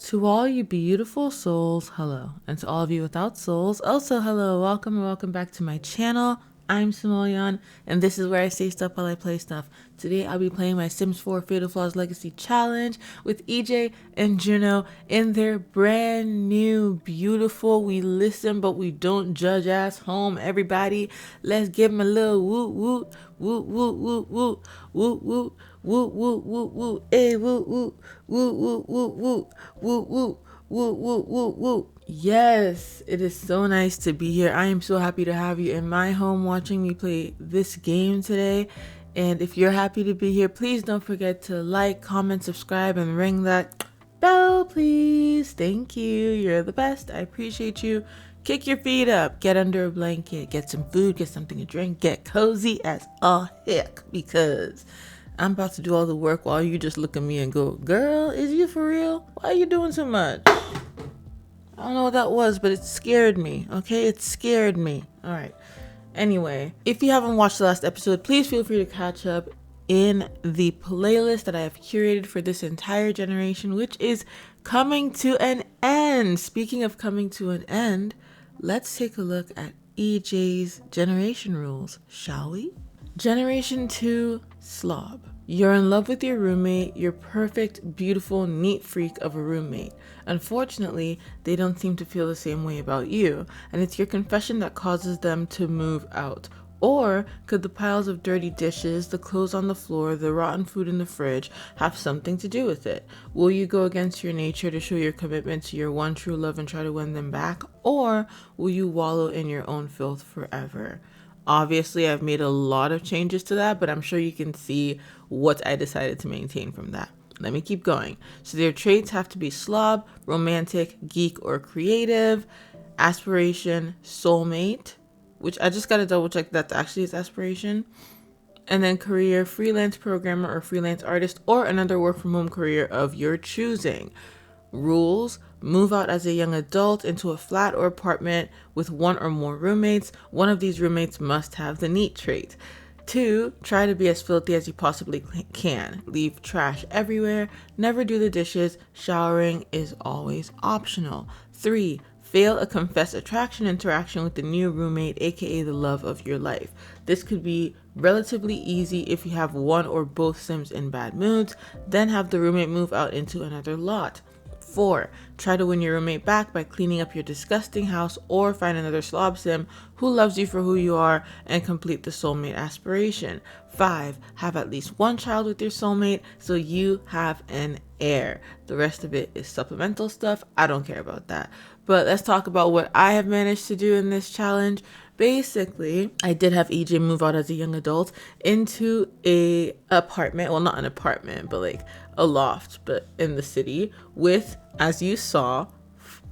To all you beautiful souls, hello. And to all of you without souls, also hello. Welcome and welcome back to my channel. I'm Simollion, and this is where I say stuff while I play stuff. Today I'll be playing my Sims 4 Fatal Flaws Legacy Challenge with EJ and Juno in their brand new, beautiful, we listen but we don't judge ass home. Everybody, let's give them a little woot woot, woot woot woot woot, woot woot. Woo woo woo woo, hey woo woo woo woo woo woo woo woo woo woo woo woo. Yes, it is so nice to be here. I am so happy to have you in my home watching me play this game today. And if you're happy to be here, please don't forget to like, comment, subscribe, and ring that bell, please. Thank you. You're the best. I appreciate you. Kick your feet up, get under a blanket, get some food, get something to drink, get cozy as all heck, because I'm about to do all the work while you just look at me and go, girl, is you for real? Why are you doing so much? I don't know what that was, but it scared me, okay? It scared me. All right. Anyway, if you haven't watched the last episode, please feel free to catch up in the playlist that I have curated for this entire generation, which is coming to an end. Speaking of coming to an end, let's take a look at EJ's generation rules, shall we? Generation 2, slob. You're in love with your roommate, your perfect, beautiful, neat freak of a roommate. Unfortunately, they don't seem to feel the same way about you, and it's your confession that causes them to move out. Or could the piles of dirty dishes, the clothes on the floor, the rotten food in the fridge have something to do with it? Will you go against your nature to show your commitment to your one true love and try to win them back? Or will you wallow in your own filth forever? Obviously, I've made a lot of changes to that, but I'm sure you can see what I decided to maintain from that. Let me keep going. So their traits have to be slob, romantic, geek, or creative, aspiration, soulmate, which I just got to double check that actually is aspiration, and then career, freelance programmer or freelance artist, or another work from home career of your choosing. Rules: move out as a young adult into a flat or apartment with one or more roommates. One of these roommates must have the neat trait. 2, try to be as filthy as you possibly can. Leave trash everywhere. Never do the dishes. Showering is always optional. 3, fail a confess attraction interaction with the new roommate, aka the love of your life. This could be relatively easy if you have one or both Sims in bad moods, then have the roommate move out into another lot. 4, try to win your roommate back by cleaning up your disgusting house or find another slob sim who loves you for who you are and complete the soulmate aspiration. 5, have at least one child with your soulmate so you have an heir. The rest of it is supplemental stuff. I don't care about that. But let's talk about what I have managed to do in this challenge. Basically, I did have EJ move out as a young adult into a apartment. Well, not an apartment, but like a loft, but in the city with, as you saw,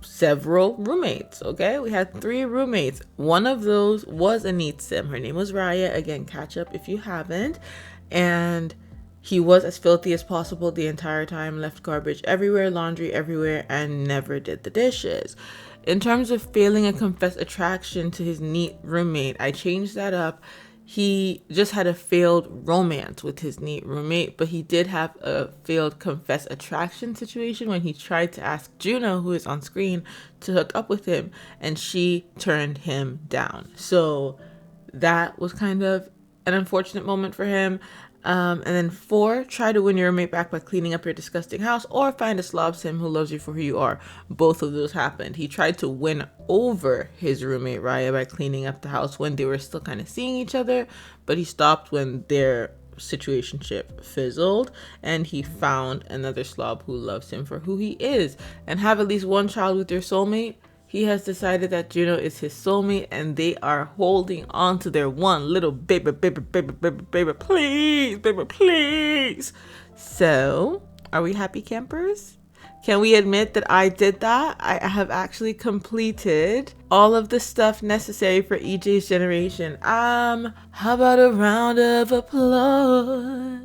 several roommates. Okay, we had 3 roommates. One of those was a neat sim. Her name was Raya. Again, catch up if you haven't. And he was as filthy as possible the entire time, left garbage everywhere, laundry everywhere, and never did the dishes. In terms of failing a confessed attraction to his neat roommate, I changed that up. He just had a failed romance with his neat roommate, but he did have a failed confessed attraction situation when he tried to ask Juno, who is on screen, to hook up with him, and she turned him down. So that was kind of an unfortunate moment for him. And then 4, try to win your roommate back by cleaning up your disgusting house or find a slob sim who loves you for who you are. Both of those happened. He tried to win over his roommate Raya by cleaning up the house when they were still kind of seeing each other, but he stopped when their situationship fizzled and he found another slob who loves him for who he is. And have at least one child with your soulmate. He has decided that Juno is his soulmate and they are holding on to their one little baby, please. So, are we happy campers? Can we admit that I did that? I have actually completed all of the stuff necessary for EJ's generation. How about a round of applause?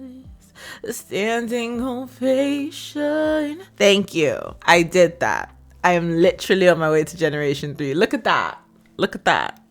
A standing ovation. Thank you. I did that. I am literally on my way to generation 3. Look at that. Look at that.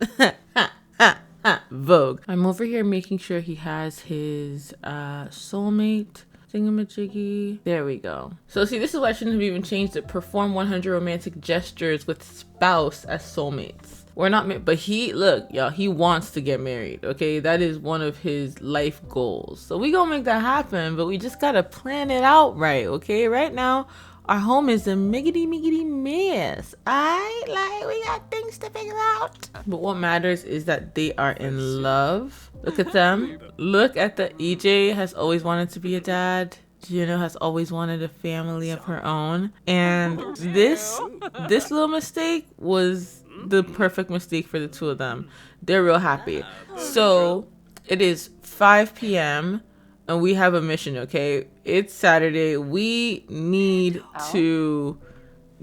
Vogue. I'm over here making sure he has his soulmate Thingamajiggy. There we go. So see, this is why I shouldn't have even changed it. Perform 100 romantic gestures with spouse as soulmates. We're not, but he, look, y'all, he wants to get married, okay? That is one of his life goals. So we gonna make that happen, but we just gotta plan it out right, okay? Right now, our home is a miggity mess. We got things to figure out. But what matters is that they are in love. Look at them. Look at the EJ has always wanted to be a dad. Juno has always wanted a family of her own. And this little mistake was the perfect mistake for the two of them. They're real happy. So it is 5 p.m. and we have a mission, okay? It's Saturday. We need to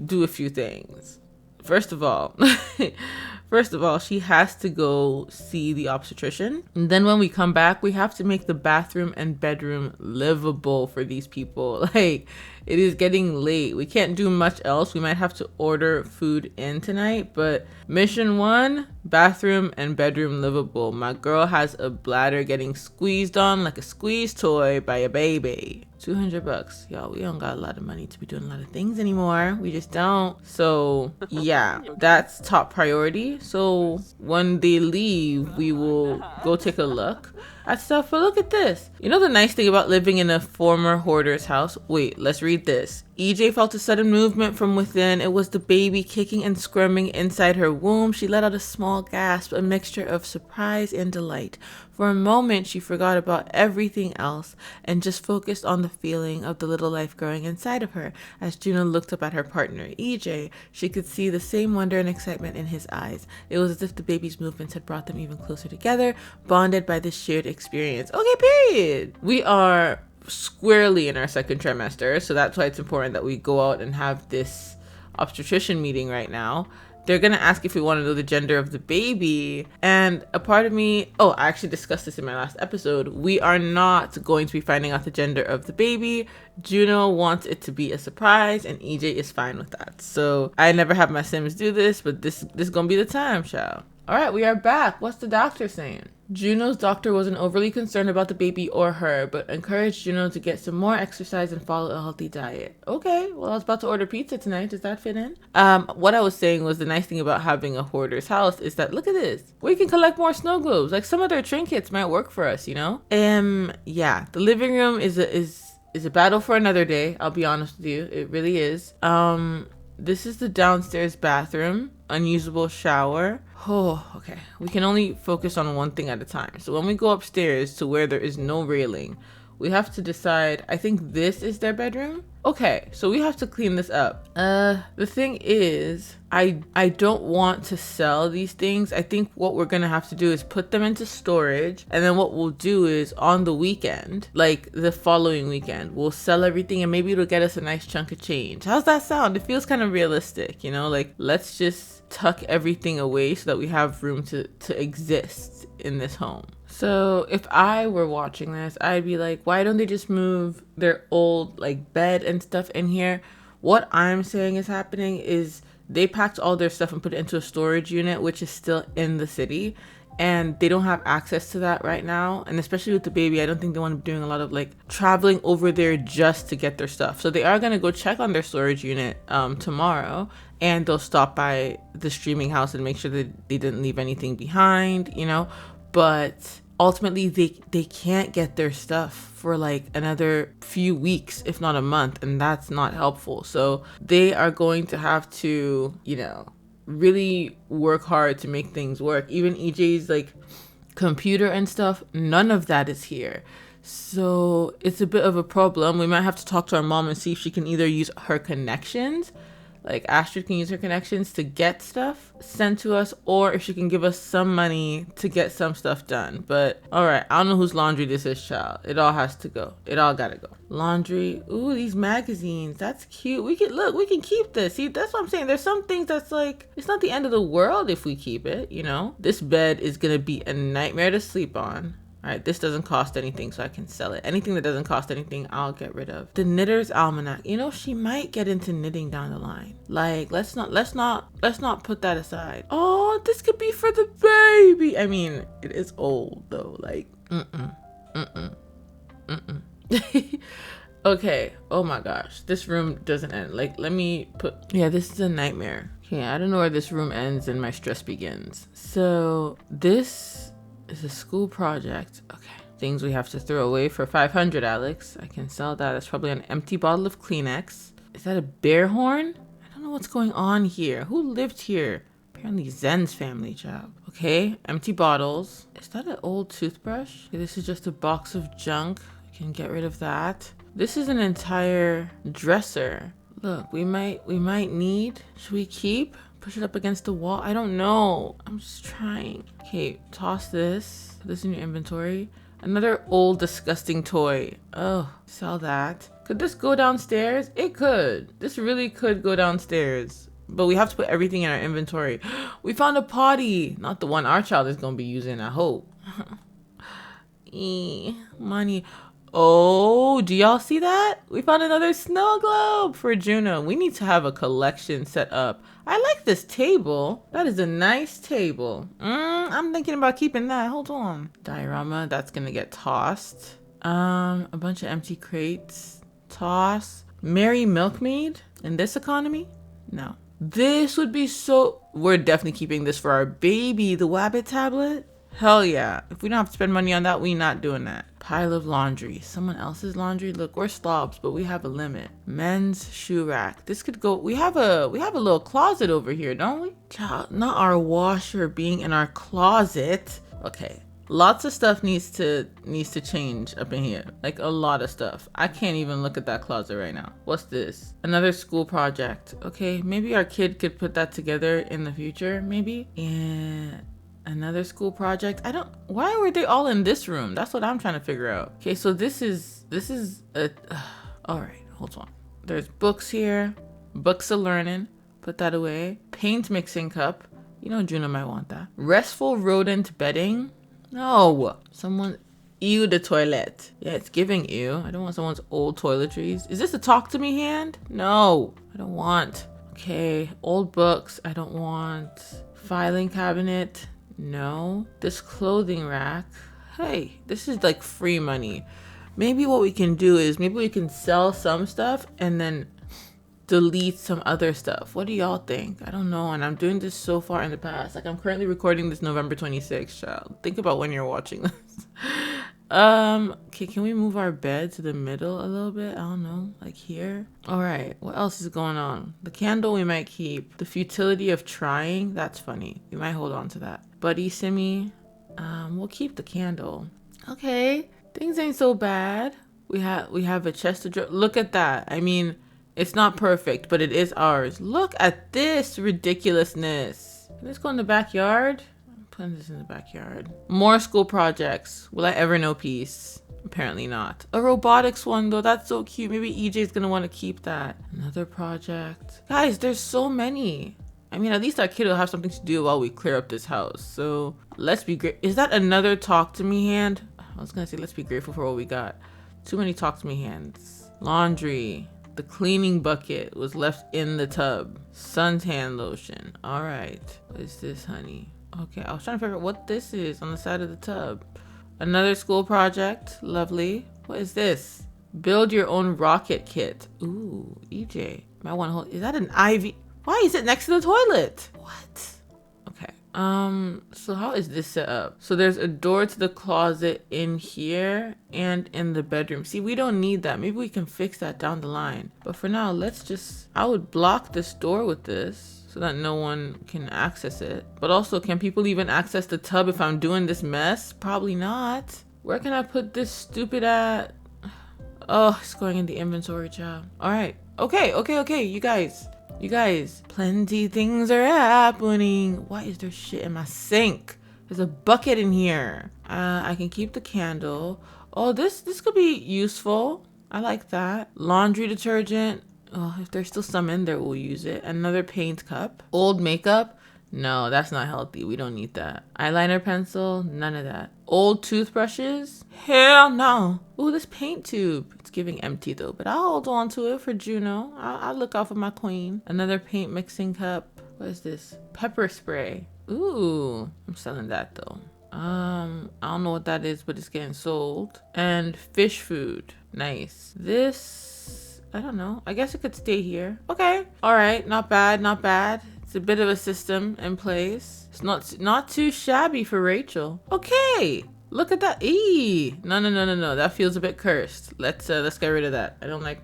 do a few things. First of all, she has to go see the obstetrician. And then when we come back, we have to make the bathroom and bedroom livable for these people. Like, it is getting late. We can't do much else. We might have to order food in tonight, but mission 1, bathroom and bedroom livable. My girl has a bladder getting squeezed on like a squeeze toy by a baby. $200, y'all. We don't got a lot of money to be doing a lot of things anymore. We just don't. So yeah, that's top priority. So when they leave, we will go take a look at stuff. But look at this. You know the nice thing about living in a former hoarder's house? Wait, let's read this. EJ felt a sudden movement from within. It was the baby kicking and squirming inside her womb. She let out a small gasp, a mixture of surprise and delight. For a moment, she forgot about everything else and just focused on the feeling of the little life growing inside of her. As Juno looked up at her partner, EJ, she could see the same wonder and excitement in his eyes. It was as if the baby's movements had brought them even closer together, bonded by this shared experience. Okay, period. We are squarely in our second trimester, so that's why it's important that we go out and have this obstetrician meeting right now. They're gonna ask if we want to know the gender of the baby, and a part of me, I actually discussed this in my last episode, we are not going to be finding out the gender of the baby. Juno wants it to be a surprise, and EJ is fine with that. So I never have my Sims do this, but this is gonna be the time, child. All right, we are back. What's the doctor saying? Juno's doctor wasn't overly concerned about the baby or her, but encouraged Juno to get some more exercise and follow a healthy diet. Okay, well, I was about to order pizza tonight. Does that fit in? What I was saying was the nice thing about having a hoarder's house is that, look at this. We can collect more snow globes. Like, some of their trinkets might work for us, you know? Yeah, the living room is a battle for another day. I'll be honest with you. It really is. This is the downstairs bathroom, unusable shower. Oh, okay. We can only focus on one thing at a time. So when we go upstairs to where there is no railing, we have to decide, I think this is their bedroom. Okay, so we have to clean this up. The thing is, I don't want to sell these things. I think what we're gonna have to do is put them into storage, and then what we'll do is on the weekend, like the following weekend, we'll sell everything and maybe it'll get us a nice chunk of change. How's that sound? It feels kind of realistic, you know? Like, let's just tuck everything away so that we have room to exist in this home. So if I were watching this, I'd be like, why don't they just move their old like bed and stuff in here? What I'm saying is happening is they packed all their stuff and put it into a storage unit, which is still in the city, and they don't have access to that right now. And especially with the baby, I don't think they want to be doing a lot of like traveling over there just to get their stuff. So they are going to go check on their storage unit tomorrow, and they'll stop by the streaming house and make sure that they didn't leave anything behind, you know. But ultimately they can't get their stuff for like another few weeks, if not a month, and that's not helpful. So they are going to have to, you know, really work hard to make things work. Even EJ's like computer and stuff, none of that is here. So it's a bit of a problem. We might have to talk to our mom and see if she can either use her connections, like Astrid can use her connections to get stuff sent to us, or if she can give us some money to get some stuff done. But all right, I don't know whose laundry this is, child. It all has to go. It all gotta go. Laundry. Ooh, these magazines. That's cute. We can keep this. See, that's what I'm saying. There's some things that's like, it's not the end of the world if we keep it, you know? This bed is gonna be a nightmare to sleep on. All right, this doesn't cost anything, so I can sell it. Anything that doesn't cost anything, I'll get rid of. The Knitter's Almanac. You know, she might get into knitting down the line. Like, let's not put that aside. Oh, this could be for the baby. I mean, it is old though. Like, Okay. Oh my gosh. This room doesn't end. Like, let me put... Yeah, this is a nightmare. Okay, I don't know where this room ends and my stress begins. So this is a school project. Okay. Things we have to throw away for 500, Alex. I can sell that. That's probably an empty bottle of Kleenex. Is that a bear horn? I don't know what's going on here. Who lived here? Apparently Zen's family job. Okay, empty bottles. Is that an old toothbrush? Okay, this is just a box of junk. We can get rid of that. This is an entire dresser. Look, we might need, should we keep? Push it up against the wall? I don't know. I'm just trying. Okay, toss this. Put this in your inventory. Another old disgusting toy. Oh, sell that. Could this go downstairs? It could. This really could go downstairs. But we have to put everything in our inventory. We found a potty. Not the one our child is going to be using, I hope. Money. Oh, do y'all see that? We found another snow globe for Juno. We need to have a collection set up. I like this table. That is a nice table. I'm thinking about keeping that. Hold on. Diorama, that's gonna get tossed. A bunch of empty crates. Toss. Mary Milkmaid in this economy? No. This would be so... We're definitely keeping this for our baby. The Wabbit tablet? Hell yeah. If we don't have to spend money on that, we not doing that. Pile of laundry. Someone else's laundry? Look, we're slobs, but we have a limit. Men's shoe rack. This could go... We have a little closet over here, don't we? Child, not our washer being in our closet. Okay. Lots of stuff needs to change up in here. Like a lot of stuff. I can't even look at that closet right now. What's this? Another school project. Okay, maybe our kid could put that together in the future, maybe? Yeah. Another school project. Why were they all in this room? That's what I'm trying to figure out. Okay, so this is a, all right, hold on. There's books here, books of learning, put that away. Paint mixing cup. You know, Juno might want that. Restful rodent bedding. No, ew, the toilet. Yeah, it's giving ew. I don't want someone's old toiletries. Is this a talk to me hand? No, I don't want. Okay, old books. I don't want. Filing cabinet. No. This clothing rack. Hey, this is like free money. Maybe what we can do is maybe we can sell some stuff and then delete some other stuff. What do y'all think? I don't know. And I'm doing this so far in the past. Like, I'm currently recording this November 26th, child. Think about when you're watching this. Okay, can we move our bed to the middle a little bit? I don't know, like here. All right, what else is going on? The candle we might keep. The futility of trying, that's funny. We might hold on to that. Buddy Simmy, we'll keep the candle. Okay, things ain't so bad. We have a chest of drawers. Look at that. I mean, it's not perfect, but it is ours. Look at this ridiculousness. Can this go in the backyard? Putting this in the backyard. More school projects. Will I ever know peace? Apparently not. A robotics one though. That's so cute. Maybe EJ's gonna want to keep that. Another project. Guys, there's so many. I mean, at least our kid will have something to do while we clear up this house. So let's be great. Is that another talk to me hand? I was gonna say let's be grateful for what we got. Too many talk to me hands. Laundry. The cleaning bucket was left in the tub. Suntan lotion. All right. What is this, honey? Okay, I was trying to figure out what this is on the side of the tub. Another school project. Lovely. What is this? Build your own rocket kit. Ooh, EJ. Might want to hold. Is that an IV? Why is it next to the toilet? What? Okay. So how is this set up? So there's a door to the closet in here and in the bedroom. See, we don't need that. Maybe we can fix that down the line. But for now, I would block this door with this so that no one can access it. But also, can people even access the tub if I'm doing this mess? Probably not. Where can I put this stupid at? Oh, it's going in the inventory, child. All right. Okay. You guys, plenty things are happening. Why is there shit in my sink? There's a bucket in here. I can keep the candle. Oh, this could be useful. I like that. Laundry detergent. Oh, if there's still some in there, we'll use it. Another paint cup. Old makeup. No, that's not healthy. We don't need that. Eyeliner pencil. None of that. Old toothbrushes. Hell no. Ooh, this paint tube. It's giving empty though, but I'll hold on to it for Juno. I'll look out for my queen. Another paint mixing cup. What is this? Pepper spray. Ooh, I'm selling that though. I don't know what that is, but it's getting sold. And fish food. Nice. This, I don't know. I guess it could stay here. Okay. All right. Not bad. Not bad. It's a bit of a system in place. It's not too shabby for Rachel. Okay. Look at that. No. That feels a bit cursed. Let's get rid of that. I don't like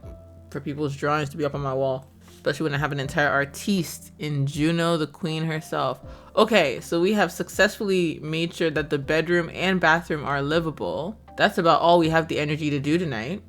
for people's drawings to be up on my wall, especially when I have an entire artiste in Juno, the queen herself. Okay, so we have successfully made sure that the bedroom and bathroom are livable. That's about all we have the energy to do tonight.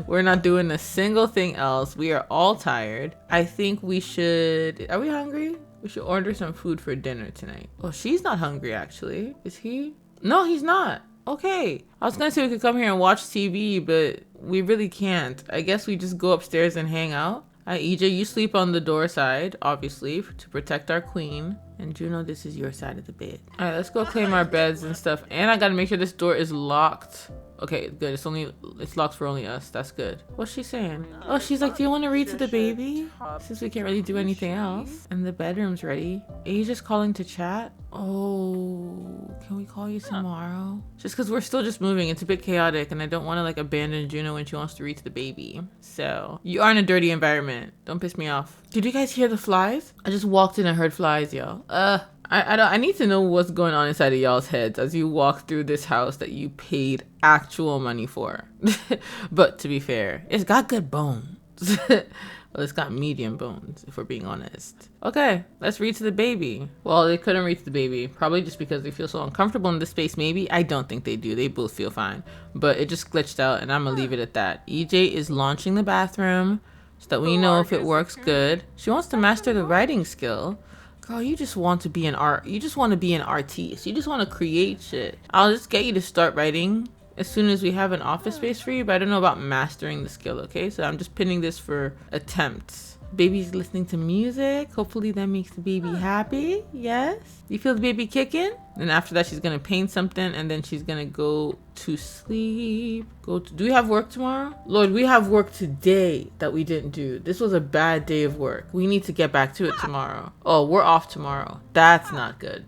We're not doing a single thing else. We are all tired. I think we should, are we hungry? We should order some food for dinner tonight. Oh, she's not hungry actually. Is he? No, he's not. Okay. I was gonna say we could come here and watch TV, but we really can't. I guess we just go upstairs and hang out. EJ, you sleep on the door side, obviously, to protect our queen. And Juno, this is your side of the bed. All right, let's go claim our beds and stuff. And I gotta make sure this door is locked. Okay, good. It's locked for only us. That's good. What's she saying? Oh, she's like, do you want to read to the baby? Since we can't really do anything else. And the bedroom's ready. Are you just calling to chat? Oh, can we call you tomorrow? Just because we're still just moving. It's a bit chaotic and I don't want to like abandon Juno when she wants to read to the baby. So you are in a dirty environment. Don't piss me off. Did you guys hear the flies? I just walked in and heard flies, yo. I need to know what's going on inside of y'all's heads as you walk through this house that you paid actual money for. But to be fair, it's got good bones. Well, it's got medium bones, if we're being honest. Okay, let's read to the baby. Well, they couldn't read to the baby, probably just because they feel so uncomfortable in this space, maybe. I don't think they do. They both feel fine. But it just glitched out, and I'm gonna leave it at that. EJ is launching the bathroom so that we know if it works good. She wants to master the writing skill. Girl, you just want to be an artist. You just want to be an artiste. You just want to create shit. I'll just get you to start writing as soon as we have an office space for you, but I don't know about mastering the skill, okay? So I'm just pinning this for attempts. Baby's listening to music. Hopefully that makes the baby happy. Yes. You feel the baby kicking? And after that, she's going to paint something and then she's going to go to sleep. Do we have work tomorrow? Lord, we have work today that we didn't do. This was a bad day of work. We need to get back to it tomorrow. Oh, we're off tomorrow. That's not good.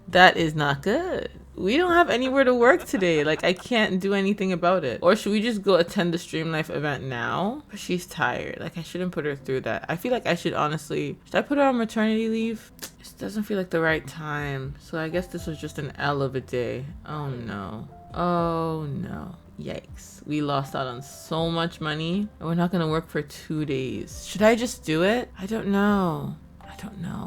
That is not good. We don't have anywhere to work today. Like, I can't do anything about it. Or should we just go attend the Stream Life event now? She's tired. Like, I shouldn't put her through that. I feel like I should honestly... Should I put her on maternity leave? It doesn't feel like the right time. So I guess this was just an L of a day. Oh, no. Oh, no. Yikes. We lost out on so much money. And we're not going to work for 2 days. Should I just do it? I don't know.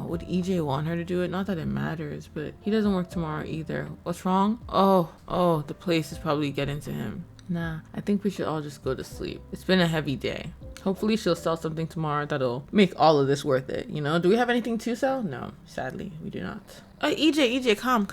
Would EJ want her to do it? Not that it matters, but he doesn't work tomorrow either. What's wrong? Oh, the place is probably getting to him. Nah, I think we should all just go to sleep. It's been a heavy day. Hopefully she'll sell something tomorrow that'll make all of this worth it, you know? Do we have anything to sell? No, sadly, we do not. EJ, calm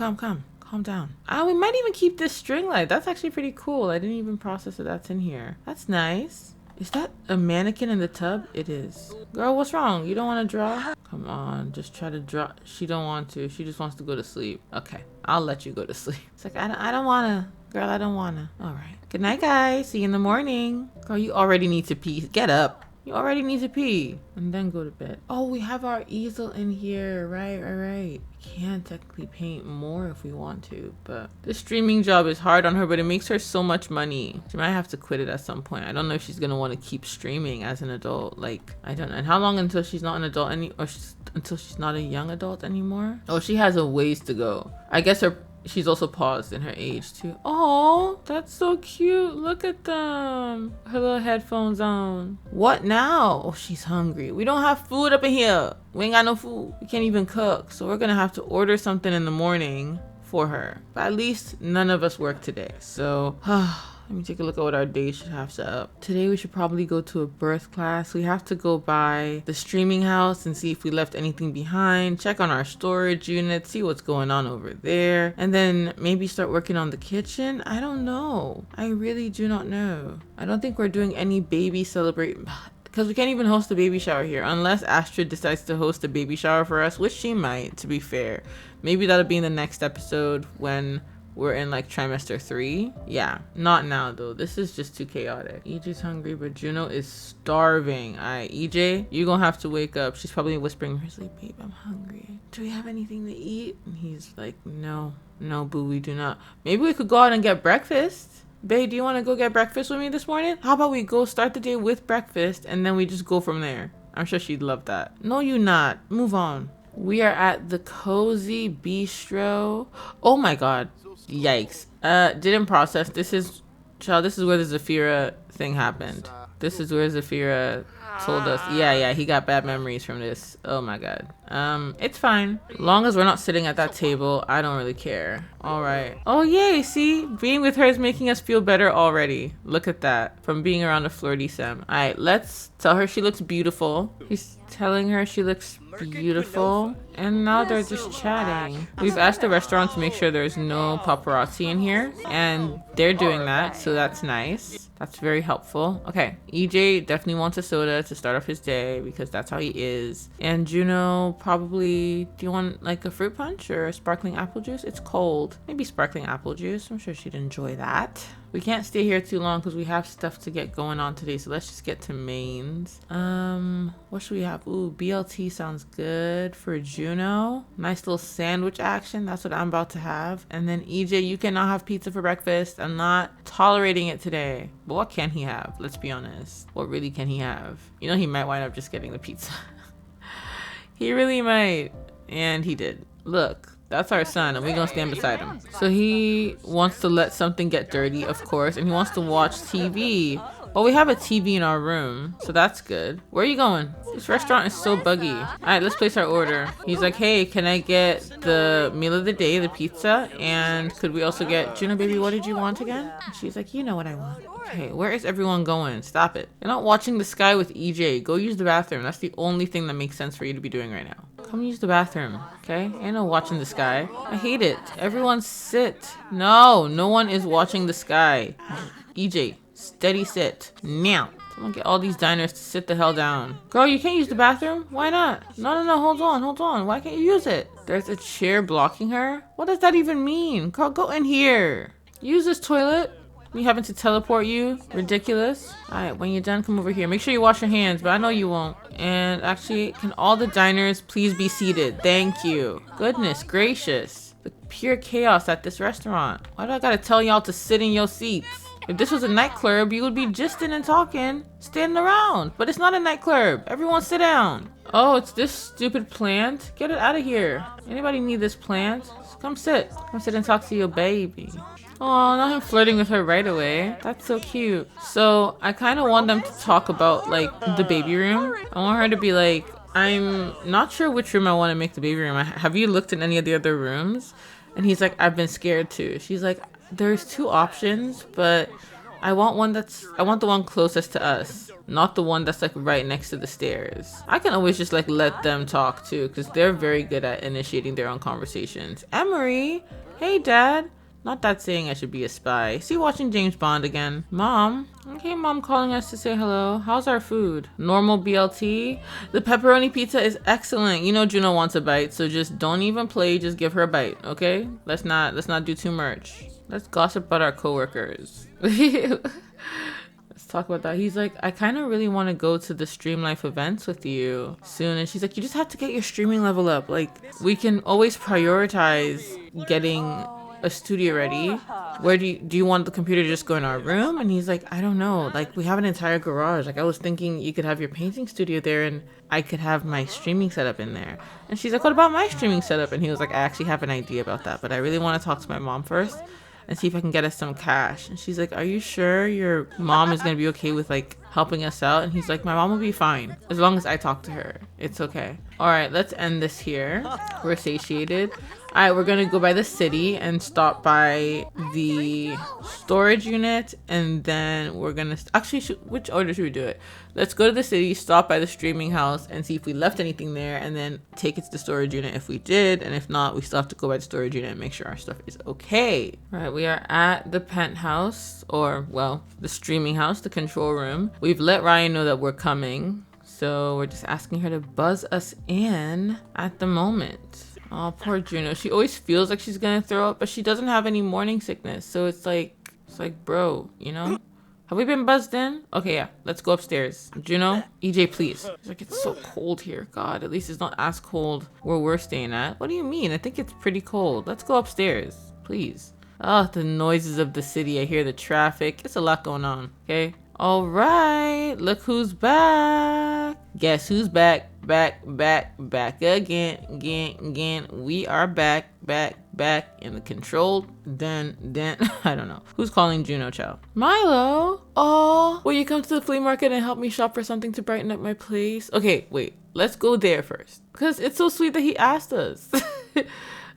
down. We might even keep this string light. That's actually pretty cool. I didn't even process that that's in here. That's nice. Is that a mannequin in the tub? It is. Girl, what's wrong? You don't want to draw? Come on, just try to draw. She don't want to. She just wants to go to sleep. Okay, I'll let you go to sleep. It's like, I don't want to. Girl, I don't want to. All right. Good night, guys. See you in the morning. Girl, you already need to pee. Get up. You already need to pee. And then go to bed. Oh, we have our easel in here. Right. We can technically paint more if we want to, but the streaming job is hard on her, but it makes her so much money. She might have to quit it at some point. I don't know if she's gonna want to keep streaming as an adult. Like, I don't know. And how long until she's not an adult until she's not a young adult anymore? Oh, she has a ways to go. I guess she's also paused in her age too. Oh, that's so cute. Look at them. Her little headphones on. What now? Oh, she's hungry. We don't have food up in here. We ain't got no food. We can't even cook. So we're gonna have to order something in the morning for her. But at least none of us work today. So let me take a look at what our day should have set up. Today we should probably go to a birth class. We have to go by the streaming house and see if we left anything behind. Check on our storage unit, see what's going on over there. And then maybe start working on the kitchen. I don't know. I really do not know. I don't think we're doing any baby celebrate because we can't even host a baby shower here unless Astrid decides to host a baby shower for us, which she might, to be fair. Maybe that'll be in the next episode when we're in like trimester 3. Yeah, not now though. This is just too chaotic. EJ's hungry, but Juno is starving. Alright, EJ, you're gonna have to wake up. She's probably whispering in her sleep, babe, I'm hungry. Do we have anything to eat? And he's like, no, boo, we do not. Maybe we could go out and get breakfast. Babe, do you want to go get breakfast with me this morning? How about we go start the day with breakfast and then we just go from there? I'm sure she'd love that. No, you not. Move on. We are at the Cozy Bistro. Oh my god. Yikes. Didn't process. This is, child, this is where the Zafira thing happened. This is where Zafira told us. Yeah, he got bad memories from this. Oh my god. It's fine. Long as we're not sitting at that table, I don't really care. All right. Oh yay, see? Being with her is making us feel better already. Look at that. From being around a flirty Sam. All right, let's tell her she looks beautiful. He's telling her she looks beautiful. And now they're just chatting. We've asked the restaurant to make sure there's no paparazzi in here. And they're doing that, so that's nice. That's very helpful. Okay, EJ definitely wants a soda to start off his day because that's how he is. And Juno probably, do you want like a fruit punch or a sparkling apple juice? It's cold. Maybe sparkling apple juice. I'm sure she'd enjoy that. We can't stay here too long because we have stuff to get going on today. So let's just get to mains. What should we have? Ooh, BLT sounds good for Juno. Nice little sandwich action. That's what I'm about to have. And then EJ, you cannot have pizza for breakfast. I'm not tolerating it today. But what can he have? Let's be honest. What really can he have? You know, he might wind up just getting the pizza. He really might. And he did. Look. That's our son, and we're gonna stand beside him. So he wants to let something get dirty, of course, and he wants to watch TV. Well, we have a TV in our room, so that's good. Where are you going? This restaurant is so buggy. All right, let's place our order. He's like, hey, can I get the meal of the day, the pizza? And could we also get, Juno, baby, what did you want again? And she's like, you know what I want. Okay, where is everyone going? Stop it. You're not watching the sky with EJ. Go use the bathroom. That's the only thing that makes sense for you to be doing right now. Come use the bathroom, okay? Ain't no watching the sky. I hate it. Everyone sit. No, no one is watching the sky. EJ, steady sit. Now. Someone get all these diners to sit the hell down. Girl, you can't use the bathroom? Why not? No, hold on. Why can't you use it? There's a chair blocking her? What does that even mean? Girl, go in here. Use this toilet. Me having to teleport you? Ridiculous. Alright, when you're done, come over here. Make sure you wash your hands, but I know you won't. And actually, can all the diners please be seated? Thank you. Goodness gracious. The pure chaos at this restaurant. Why do I gotta tell y'all to sit in your seats? If this was a nightclub, you would be gisting and talking, standing around. But it's not a nightclub. Everyone sit down. Oh, it's this stupid plant. Get it out of here. Anybody need this plant? Come sit. Come sit and talk to your baby. Oh, not him flirting with her right away. That's so cute. So I kind of want them to talk about like the baby room. I want her to be like, I'm not sure which room I want to make the baby room. Have you looked in any of the other rooms? And he's like, I've been scared too. She's like, there's two options, but I want the one closest to us, not the one that's like right next to the stairs. I can always just like let them talk too, because they're very good at initiating their own conversations. Emery, hey dad. Not that saying I should be a spy. Is he watching James Bond again? Mom? Okay, mom calling us to say hello. How's our food? Normal BLT? The pepperoni pizza is excellent. You know Juno wants a bite, so just don't even play. Just give her a bite, okay? Let's not do too much. Let's gossip about our coworkers. Let's talk about that. He's like, I kind of really want to go to the Stream Life events with you soon. And she's like, you just have to get your streaming level up. Like, we can always prioritize getting a studio ready. Where do you want the computer to just go in our room? And he's like, I don't know, like we have an entire garage. Like I was thinking you could have your painting studio there and I could have my streaming setup in there. And she's like, what about my streaming setup? And he was like, I actually have an idea about that, but I really want to talk to my mom first and see if I can get us some cash. And she's like, are you sure your mom is gonna be okay with like helping us out? And he's like, my mom will be fine as long as I talk to her. It's okay. All right, let's end this here. We're satiated. All right, we're gonna go by the city and stop by the storage unit, and then we're gonna actually, which order should we do it? Let's go to the city, stop by the streaming house, and see if we left anything there, and then take it to the storage unit if we did, and if not, we still have to go by the storage unit and make sure our stuff is okay. All right, we are at the penthouse, or well, the streaming house, the control room. We've let Ryan know that we're coming, so we're just asking her to buzz us in at the moment. Oh, poor Juno. She always feels like she's gonna throw up, but she doesn't have any morning sickness. So it's like, bro, you know? Have we been buzzed in? Okay, yeah. Let's go upstairs. Juno, EJ, please. It's like, it's so cold here. God, at least it's not as cold where we're staying at. What do you mean? I think it's pretty cold. Let's go upstairs, please. Oh, the noises of the city. I hear the traffic. It's a lot going on. Okay. All right. Look who's back. Guess who's back? Back again. We are back in the controlled den. I don't know. Who's calling Juno Chow? Milo. Oh, will you come to the flea market and help me shop for something to brighten up my place? Okay, wait. Let's go there first. Because it's so sweet that he asked us.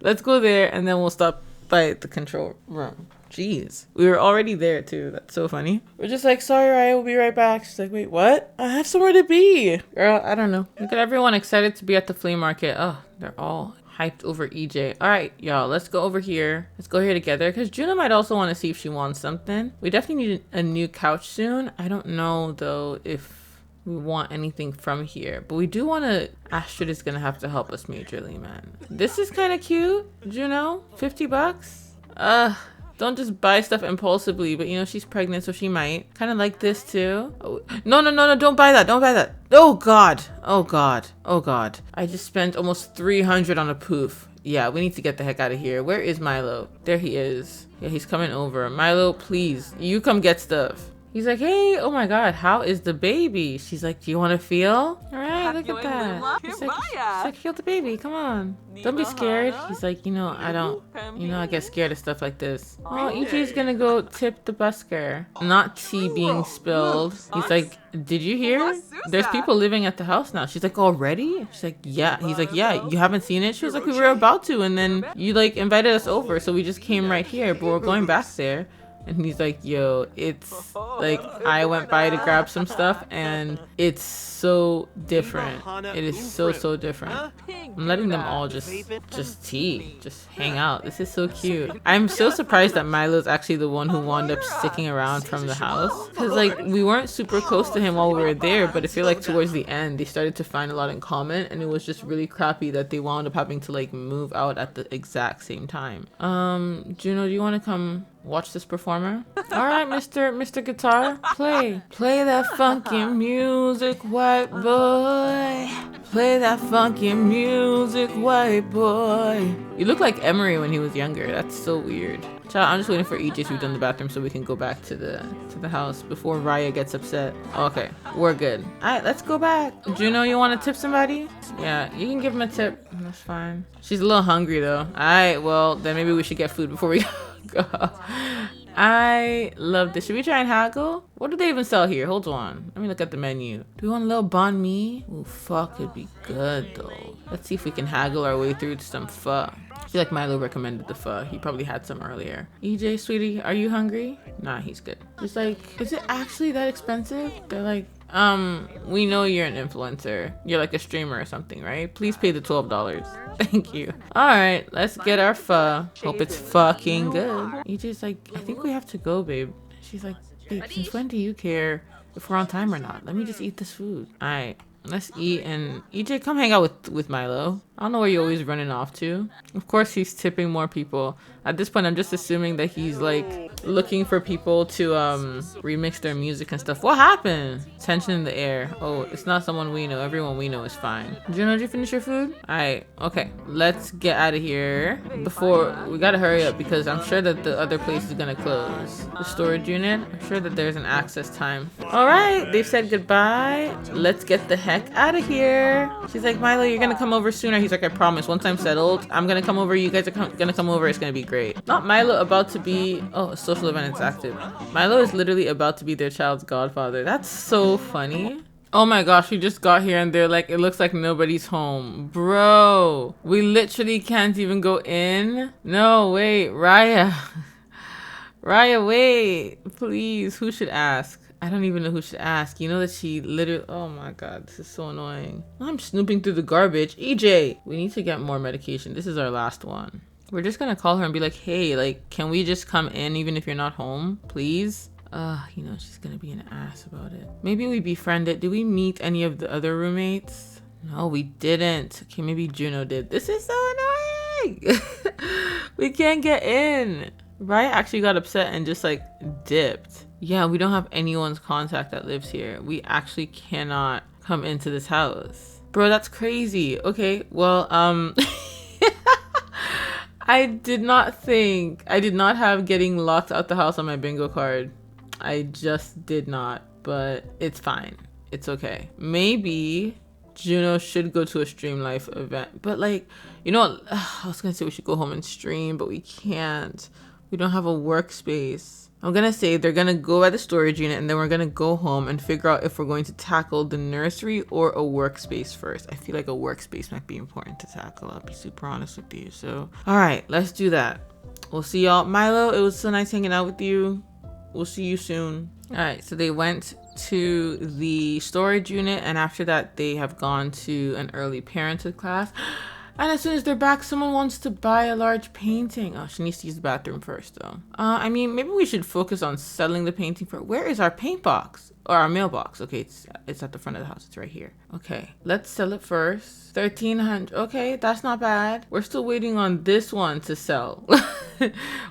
Let's go there and then we'll stop by the control room. Jeez. We were already there too. That's so funny. We're just like, sorry, Raya, we'll be right back. She's like, wait, what? I have somewhere to be. Girl, I don't know. Look at everyone excited to be at the flea market. Oh, they're all hyped over EJ. All right, y'all, let's go over here. Let's go here together because Juno might also want to see if she wants something. We definitely need a new couch soon. I don't know though if we want anything from here, but we do want to. Astrid is gonna have to help us majorly, man. This is kind of cute, Juno. 50 bucks. Don't just buy stuff impulsively, but you know she's pregnant, so she might. Kind of like this too. Oh, no, don't buy that. Don't buy that. Oh god. I just spent almost 300 on a poof. Yeah, we need to get the heck out of here. Where is Milo? There he is. Yeah, he's coming over. Milo, please, you come get stuff. He's like, hey, oh my god, how is the baby? She's like, do you want to feel? All right, look at that. He's like, feel the baby, come on. Don't be scared. He's like, I get scared of stuff like this. Oh, EJ's gonna go tip the busker. Not tea being spilled. He's like, did you hear? There's people living at the house now. She's like, already? She's like, yeah. He's like, yeah, you haven't seen it? She was like, we were about to, and then you like invited us over, so we just came right here, but we're going back there. And he's like, yo, it's like, I went by to grab some stuff and it's so different. It is so different. I'm letting them all just hang out. This is so cute. I'm so surprised that Milo's actually the one who wound up sticking around from the house. Because like, we weren't super close to him while we were there, but I feel like towards the end, they started to find a lot in common. And it was just really crappy that they wound up having to like move out at the exact same time. Juno, do you want to come watch this performer? All right, Mr. Guitar, play that funky music, white boy. Play that funky music, white boy. You look like Emery when he was younger. That's so weird. Child, I'm just waiting for EJ to be done in the bathroom so we can go back to the house before Raya gets upset. Okay, we're good. All right, let's go back. Juno, you want to tip somebody? Yeah, you can give him a tip. That's fine. She's a little hungry though. All right, well then maybe we should get food before we go. I love this. Should we try and haggle? What do they even sell here? Hold on. Let me look at the menu. Do we want a little banh mi? Oh, pho could be good though. Let's see if we can haggle our way through to some pho. I feel like Milo recommended the pho. He probably had some earlier. EJ, sweetie, are you hungry? Nah, he's good. Just like, is it actually that expensive? They're like, we know you're an influencer. You're like a streamer or something, right? Please pay the $12. Thank you. All right, let's get our pho. Hope it's fucking good. EJ's like, I think we have to go, babe. She's like, babe, since when do you care if we're on time or not? Let me just eat this food. All right, let's eat. And EJ, come hang out with Milo. I don't know where you're always running off to. Of course, he's tipping more people. At this point, I'm just assuming that he's like looking for people to remix their music and stuff. What happened? Tension in the air. Oh, it's not someone we know. Everyone we know is fine. Juno, did you finish your food? Alright, okay. Let's get out of here. Before, we gotta hurry up because I'm sure that the other place is gonna close. The storage unit, I'm sure that there's an access time. Alright, they've said goodbye. Let's get the heck out of here. She's like, Milo, you're gonna come over sooner. He's like, I promise. Once I'm settled, I'm gonna come over. You guys are gonna come over. It's gonna be great. Not Milo about to be... Oh, a social event is active. Milo is literally about to be their child's godfather. That's so funny. Oh my gosh, we just got here and they're like, it looks like nobody's home. Bro, we literally can't even go in. No, wait, Raya. Raya, wait. Please, who should ask? I don't even know who should ask. You know that she literally... Oh my god, this is so annoying. I'm snooping through the garbage. EJ, we need to get more medication. This is our last one. We're just gonna call her and be like, hey, like, can we just come in even if you're not home, please? She's gonna be an ass about it. Maybe we befriended. Did we meet any of the other roommates? No, we didn't. Okay, maybe Juno did. This is so annoying. We can't get in. Raya actually got upset and just like dipped. Yeah, we don't have anyone's contact that lives here. We actually cannot come into this house. Bro, that's crazy. Okay, well, I did not have getting locked out the house on my bingo card. I just did not, but it's fine. It's okay. Maybe Juno should go to a Stream Life event, but like, you know, I was gonna say we should go home and stream, but we can't. We don't have a workspace. I'm gonna say they're gonna go at the storage unit and then we're gonna go home and figure out if we're going to tackle the nursery or a workspace first. I feel like a workspace might be important to tackle. I'll be super honest with you. So, all right, let's do that. We'll see y'all. Milo, it was so nice hanging out with you. We'll see you soon. All right, so they went to the storage unit and after that they have gone to an early parenthood class. And as soon as they're back, someone wants to buy a large painting. Oh, she needs to use the bathroom first, though. I mean, maybe we should focus on selling the painting for... Where is our paint box? Or our mailbox? Okay, it's at the front of the house. It's right here. Okay, let's sell it first. 1,300. Okay, that's not bad. We're still waiting on this one to sell.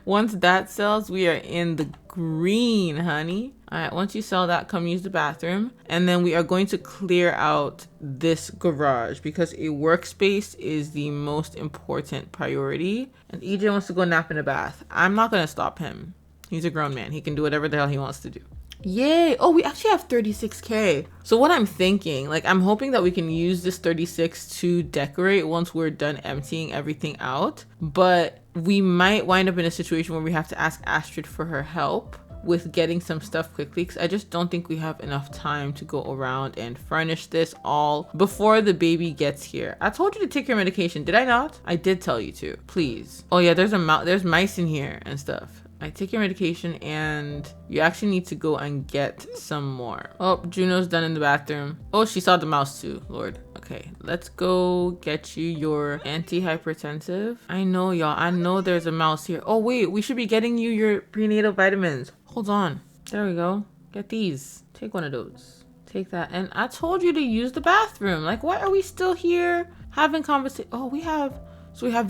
Once that sells, we are in the green, honey. All right, once you sell that, come use the bathroom. And then we are going to clear out this garage because a workspace is the most important priority. And EJ wants to go nap in a bath. I'm not going to stop him. He's a grown man. He can do whatever the hell he wants to do. Yay. Oh, we actually have 36K. So what I'm thinking, like I'm hoping that we can use this 36 to decorate once we're done emptying everything out. But we might wind up in a situation where we have to ask Astrid for her help with getting some stuff quickly because I just don't think we have enough time to go around and furnish this all before the baby gets here. I told you to take your medication. Did I not? I did tell you to. Please. Oh yeah, there's mice in here and stuff. I take your medication and you actually need to go and get some more. Oh, Juno's done in the bathroom. Oh, she saw the mouse too. Lord. Okay, let's go get you your antihypertensive. I know, y'all. I know there's a mouse here. Oh, wait. We should be getting you your prenatal vitamins. Hold on. There we go. Get these. Take one of those. Take that. And I told you to use the bathroom. Like, why are we still here having conversation? Oh, we have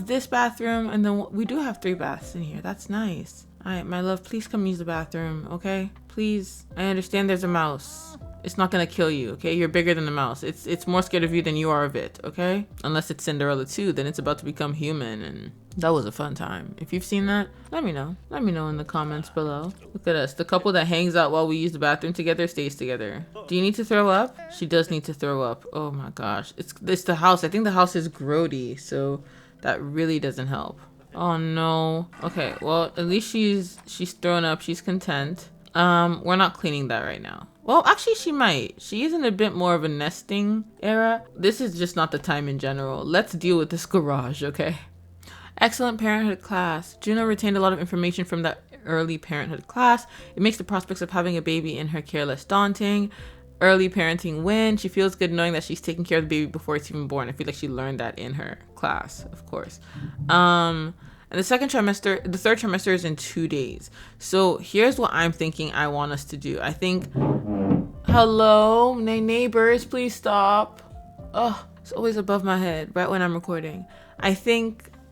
this bathroom and then we do have 3 baths in here. That's nice. All right, my love, please come use the bathroom, okay? Please. I understand there's a mouse. It's not gonna kill you, okay? You're bigger than the mouse. It's more scared of you than you are of it, okay? Unless it's Cinderella 2, then it's about to become human, and that was a fun time. If you've seen that, let me know. Let me know in the comments below. Look at us. The couple that hangs out while we use the bathroom together stays together. Do you need to throw up? She does need to throw up. Oh my gosh. It's the house. I think the house is grody, so that really doesn't help. Oh no. Okay, well at least she's thrown up. She's content. We're not cleaning that right now. Well, actually she might. She is in a bit more of a nesting era. This is just not the time in general. Let's deal with this garage, okay? Excellent parenthood class. Juno retained a lot of information from that early parenthood class. It makes the prospects of having a baby in her care less daunting. Early parenting win. She feels good knowing that she's taking care of the baby before it's even born. I feel like she learned that in her class, of course. And the third trimester is in 2 days. So here's what I'm thinking I want us to do. I think, hello, neighbors, please stop. Oh, it's always above my head right when I'm recording.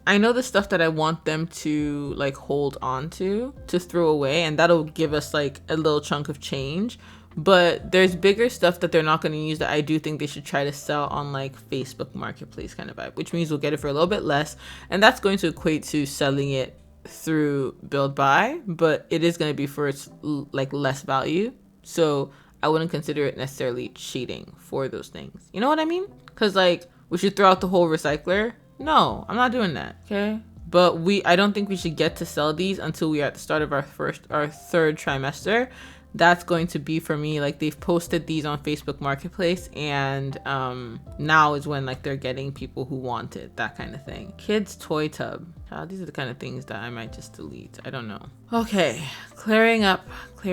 I know the stuff that I want them to like hold on to throw away, and that'll give us like a little chunk of change. But there's bigger stuff that they're not going to use that I do think they should try to sell on like Facebook Marketplace kind of vibe, which means we'll get it for a little bit less. And that's going to equate to selling it through Build Buy, but it is going to be for its like less value. So I wouldn't consider it necessarily cheating for those things. You know what I mean? Because like we should throw out the whole recycler. No, I'm not doing that. Okay. But I don't think we should get to sell these until we are at the start of our third trimester. That's going to be for me, like they've posted these on Facebook Marketplace and now is when like they're getting people who want it, that kind of thing. Kids toy tub. These are the kind of things that I might just delete. I don't know. Okay, clearing up. We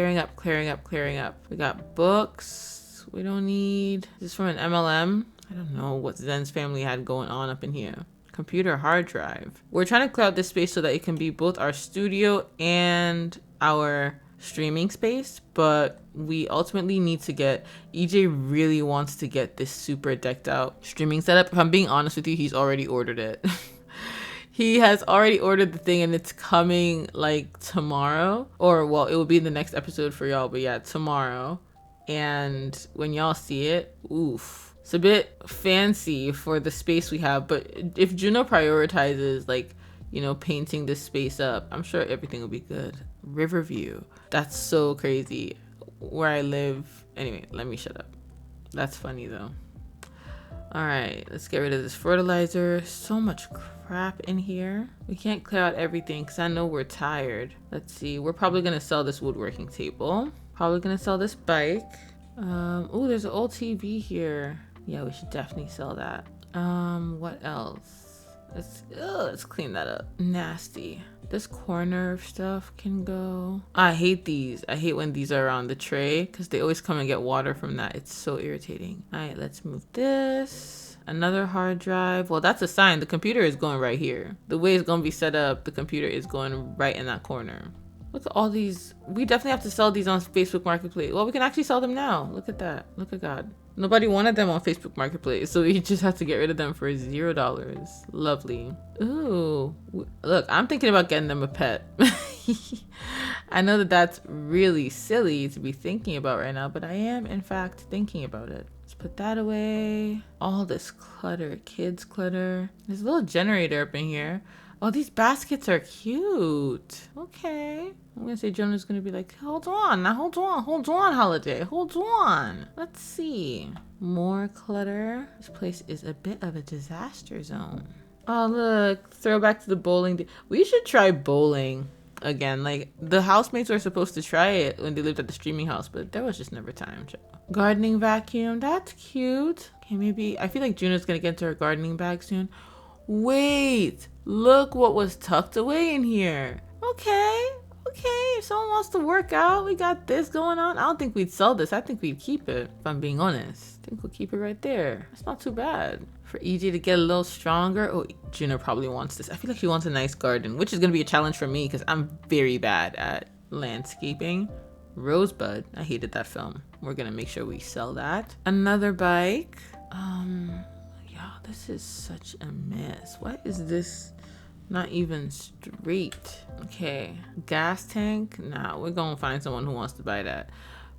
got books we don't need. This is from an MLM. I don't know what Zen's family had going on up in here. Computer hard drive. We're trying to clear out this space so that it can be both our studio and our streaming space, but we ultimately need to get EJ really wants to get this super decked out streaming setup. If I'm being honest with you, he's already ordered it. He has already ordered the thing and it's coming like tomorrow, or well, it will be the next episode for y'all, but yeah, tomorrow. And when y'all see it, oof, it's a bit fancy for the space we have. But if Juno prioritizes like you know, painting this space up. I'm sure everything will be good. Riverview. That's so crazy. Where I live. Anyway, let me shut up. That's funny though. All right, let's get rid of this fertilizer. So much crap in here. We can't clear out everything because I know we're tired. Let's see. We're probably going to sell this woodworking table. Probably going to sell this bike. Oh, there's an old TV here. Yeah, we should definitely sell that. What else? Let's clean that up. Nasty. This corner of stuff can go. I hate these. I hate when these are on the tray because they always come and get water from that. It's so irritating. All right, let's move this. Another hard drive. Well, that's a sign. The computer is going right here. The way it's going to be set up, the computer is going right in that corner. Look at all these. We definitely have to sell these on Facebook Marketplace. Well, we can actually sell them now. Look at that. Look at God. Nobody wanted them on Facebook Marketplace, so we just had to get rid of them for $0. Lovely. Ooh. Look, I'm thinking about getting them a pet. I know that that's really silly to be thinking about right now, but I am, in fact, thinking about it. Let's put that away. All this clutter, kids clutter. There's a little generator up in here. Oh, these baskets are cute. Okay. I'm going to say Jonah's going to be like, hold on, Holiday. Hold on. Let's see. More clutter. This place is a bit of a disaster zone. Oh, look. Throwback to the bowling. We should try bowling again. Like, the housemates were supposed to try it when they lived at the streaming house, but there was just never time. Gardening vacuum. That's cute. Okay, maybe. I feel like Juno's going to get into her gardening bag soon. Wait, look what was tucked away in here. Okay, if someone wants to work out, we got this going on. I don't think we'd sell this. I think we'd keep it, if I'm being honest. I think we'll keep it right there. It's not too bad. For EJ to get a little stronger. Oh, Juno probably wants this. I feel like she wants a nice garden, which is going to be a challenge for me because I'm very bad at landscaping. Rosebud, I hated that film. We're going to make sure we sell that. Another bike. This is such a mess. Why is this not even straight? Okay, gas tank. Nah, we're gonna find someone who wants to buy that.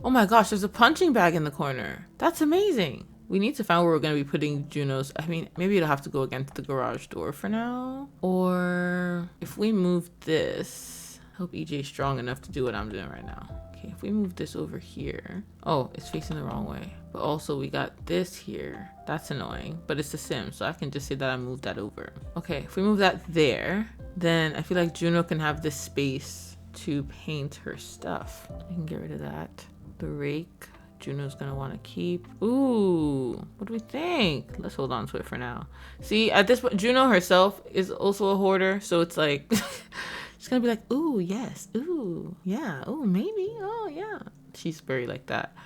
Oh my gosh, there's a punching bag in the corner. That's amazing. We need to find where we're gonna be putting Juno's. I mean, maybe it'll have to go against the garage door for now. Or if we move this, I hope EJ's strong enough to do what I'm doing right now. Okay, if we move this over here. Oh, it's facing the wrong way. But also we got this here. That's annoying, but it's a sim, so I can just say that I moved that over. Okay, if we move that there, then I feel like Juno can have this space to paint her stuff. I can get rid of that. The rake, Juno's gonna want to keep. Ooh, what do we think? Let's hold on to it for now. See, at this point, Juno herself is also a hoarder, so it's like she's gonna be like, ooh, yes, ooh, yeah, ooh, maybe, oh, yeah. She's very like that.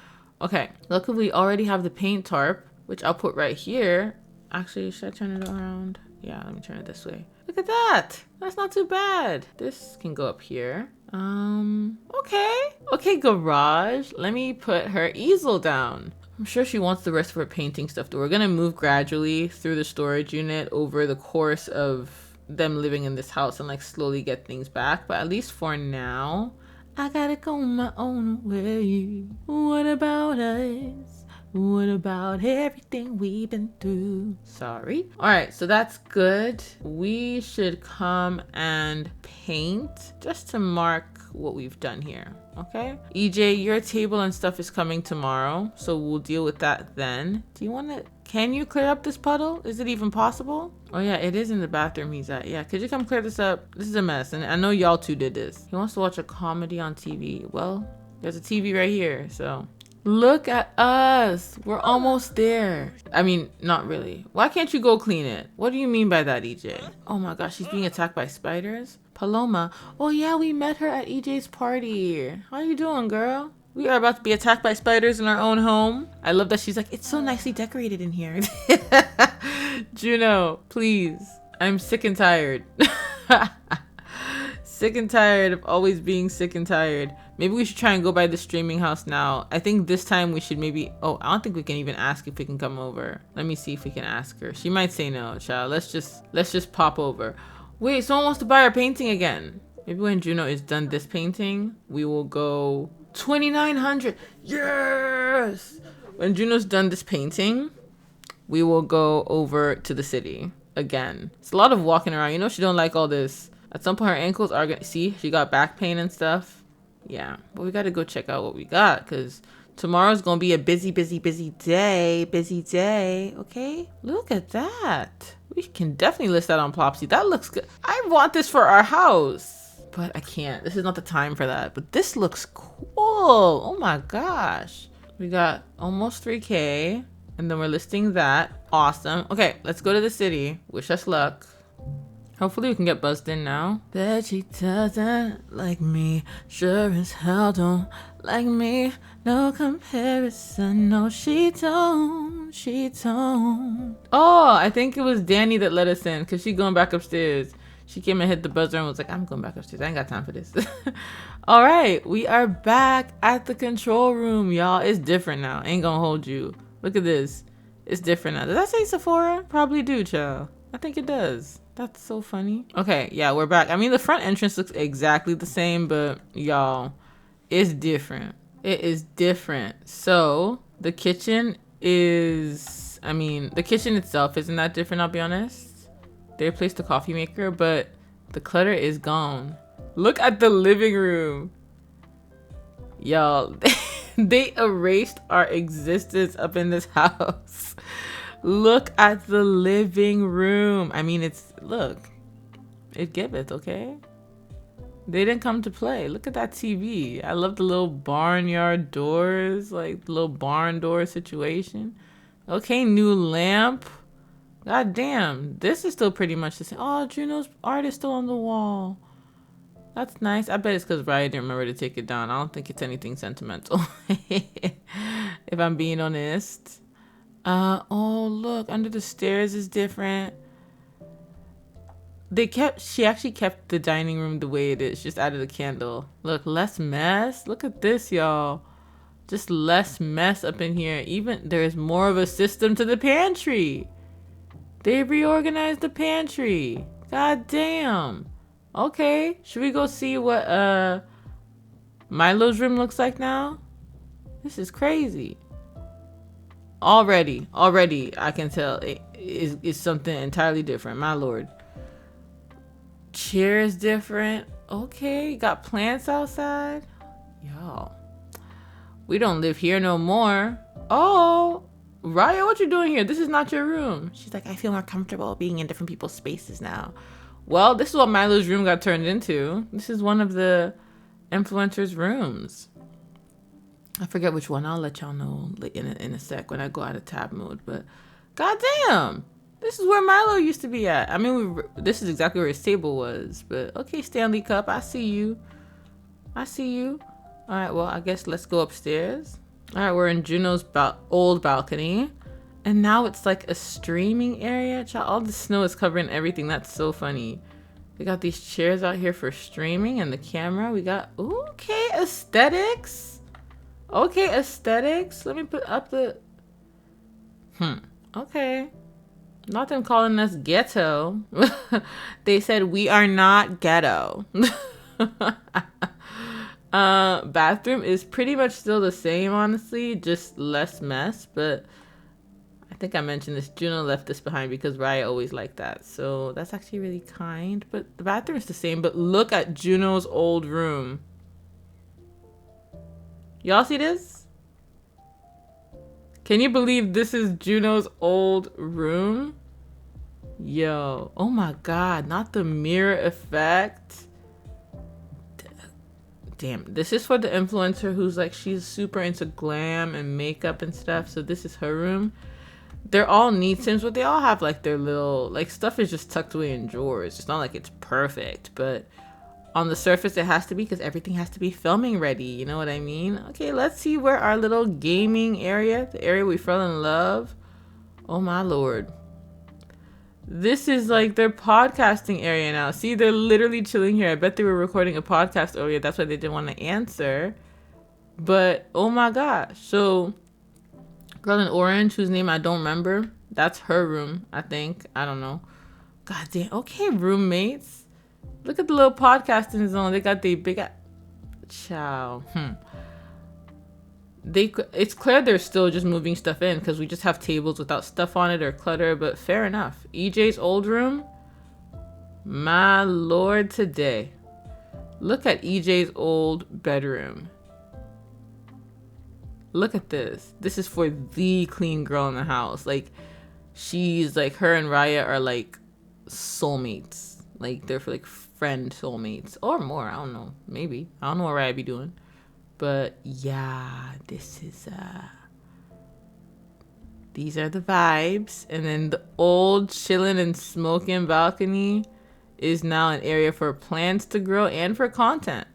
Okay, luckily we already have the paint tarp, which I'll put right here. Actually, should I turn it around? Yeah, let me turn it this way. Look at that. That's not too bad. This can go up here. Okay, garage. Let me put her easel down. I'm sure she wants the rest of her painting stuff though. We're gonna move gradually through the storage unit over the course of them living in this house and like slowly get things back. But at least for now, I gotta go my own way. What about us? What about everything we've been through? Sorry. All right, so that's good. We should come and paint just to mark what we've done here, okay? EJ, your table and stuff is coming tomorrow, so we'll deal with that then. Do you want to, can you clear up this puddle? Is it even possible? Oh yeah, it is in the bathroom he's at. Yeah, could you come clear this up? This is a mess, and I know y'all two did this. He wants to watch a comedy on TV. Well, there's a TV right here, so. Look at us. We're almost there. I mean, not really. Why can't you go clean it? What do you mean by that, EJ? Oh my gosh, she's being attacked by spiders? Paloma. Oh yeah, we met her at EJ's party. How you doing, girl? We are about to be attacked by spiders in our own home. I love that she's like, it's so nicely decorated in here. Juno, please. I'm sick and tired. Sick and tired of always being sick and tired. Maybe we should try and go by the streaming house now. I think this time we should maybe, oh, I don't think we can even ask if we can come over. Let me see if we can ask her. She might say no, child. Let's just pop over. Wait, someone wants to buy our painting again. Maybe when Juno is done this painting, we will go 2,900. Yes! When Juno's done this painting, we will go over to the city. again. It's a lot of walking around. You know she don't like all this. At some point her ankles are gonna see. She got back pain and stuff. Yeah, but we gotta go check out what we got because tomorrow's gonna be a busy day. Busy day. Okay, look at that. We can definitely list that on Plopsy. That looks good. I want this for our house, but I can't. This is not the time for that. But this looks cool. Oh my gosh. We got almost 3K, and then we're listing that. Awesome. Okay, let's go to the city. Wish us luck. Hopefully we can get buzzed in now. Bet she doesn't like me. Sure as hell don't like me. No comparison. No, she don't. She don't. Oh, I think it was Danny that let us in because she going back upstairs. She came and hit the buzzer and was like, I'm going back upstairs. I ain't got time for this. All right, we are back at the control room, y'all. It's different now. Ain't gonna hold you. Look at this. It's different now. Does that say Sephora? Probably do, child. I think it does. That's so funny. Okay, yeah, we're back. I mean, the front entrance looks exactly the same, but y'all, it's different. It is different. So the kitchen is, I mean, the kitchen itself isn't that different, I'll be honest. They replaced the coffee maker, but the clutter is gone. Look at the living room. Y'all, they erased our existence up in this house. Look at the living room. I mean, look, it giveth, okay? They didn't come to play. Look at that TV. I love the little barnyard doors, like the little barn door situation. Okay, new lamp. God damn, this is still pretty much the same. Oh, Juno's art is still on the wall. That's nice. I bet it's because Ryan didn't remember to take it down. I don't think it's anything sentimental, if I'm being honest. Oh look, under the stairs is different. She actually kept the dining room the way it is, just added a candle. Look, less mess. Look at this, y'all. Just less mess up in here. Even there's more of a system to the pantry. They reorganized the pantry. God damn. Okay, should we go see what Milo's room looks like now? This is crazy. Already I can tell it's something entirely different. My lord. Chair is different. Okay, got plants outside. Y'all, we don't live here no more. Oh, Raya, what you doing here? This is not your room. She's like, I feel more comfortable being in different people's spaces now. Well, this is what Milo's room got turned into. This is one of the influencers' rooms. I forget which one. I'll let y'all know in a sec when I go out of tab mode. But goddamn, this is where Milo used to be at. I mean, this is exactly where his table was. But okay, Stanley Cup, I see you. I see you. All right, well, I guess let's go upstairs. All right, we're in Juno's old balcony. And now it's like a streaming area. All the snow is covering everything. That's so funny. We got these chairs out here for streaming and the camera. We got, okay, aesthetics. Okay, aesthetics. Let me put up the... Okay. Not them calling us ghetto. They said we are not ghetto. Bathroom is pretty much still the same, honestly. Just less mess, but... I think I mentioned this. Juno left this behind because Raya always liked that. So that's actually really kind. But the bathroom is the same. But look at Juno's old room. Y'all see this? Can you believe this is Juno's old room? Yo. Oh my god. Not the mirror effect. Damn. This is for the influencer who's like, she's super into glam and makeup and stuff. So this is her room. They're all neat sims, but they all have like their little, like stuff is just tucked away in drawers. It's not like it's perfect, but on the surface it has to be because everything has to be filming ready. You know what I mean? Okay, let's see where our little gaming area, the area we fell in love. Oh my lord. This is like their podcasting area now. See, they're literally chilling here. I bet they were recording a podcast earlier. That's why they didn't want to answer. But oh my gosh. So girl in orange, whose name I don't remember. That's her room, I think. I don't know. God damn. Okay, roommates. Look at the little podcasting zone. They got the big... Ciao. it's clear they're still just moving stuff in because we just have tables without stuff on it or clutter, but fair enough. EJ's old room, my lord, today. Look at EJ's old bedroom. Look at this. This is for the clean girl in the house. Like, she's like, her and Raya are like soulmates. Like, they're for like friend soulmates or more. I don't know. Maybe. I don't know what Raya be doing. But yeah, this is these are the vibes. And then the old chilling and smoking balcony is now an area for plants to grow and for content.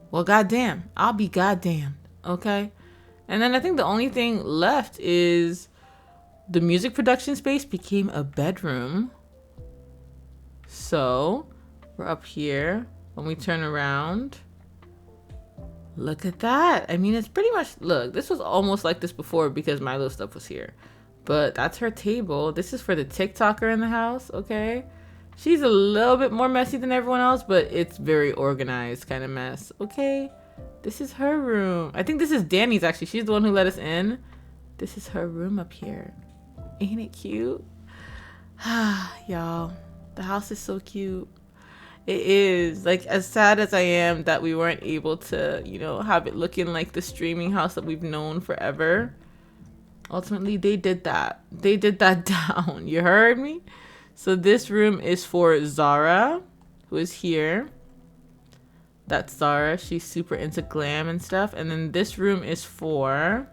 Well, goddamn, I'll be goddamned. Okay. And then I think the only thing left is the music production space became a bedroom. So we're up here. When we turn around, look at that. I mean, it's pretty much, look, this was almost like this before because Milo stuff was here. But that's her table. This is for the TikToker in the house, okay? She's a little bit more messy than everyone else, but it's very organized kind of mess, okay? This is her room. I think this is Danny's actually. She's the one who let us in. This is her room up here. Ain't it cute? Y'all, the house is so cute. It is. Like, as sad as I am that we weren't able to, you know, have it looking like the streaming house that we've known forever. Ultimately, they did that. They did that down. You heard me? So this room is for Zara, who is here. That's Zara. She's super into glam and stuff. And then this room is for,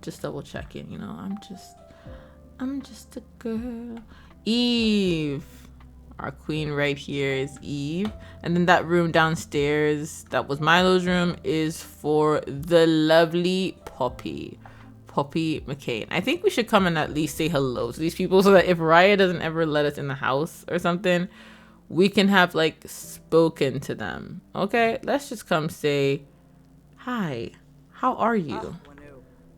just double checking, you know, I'm just a girl. Eve. Our queen right here is Eve. And then that room downstairs, that was Milo's room, is for the lovely Poppy McCain. I think we should come and at least say hello to these people so that if Raya doesn't ever let us in the house or something, we can have like spoken to them. Okay, let's just come say hi. How are you?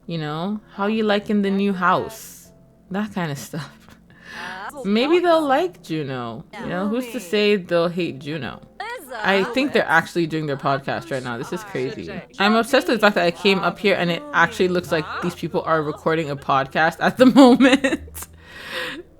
You know, how you liking the new house? That kind of stuff. Maybe they'll like Juno. You know, who's to say they'll hate Juno? I think they're actually doing their podcast right now. This is crazy. I'm obsessed with the fact that I came up here and it actually looks like these people are recording a podcast at the moment.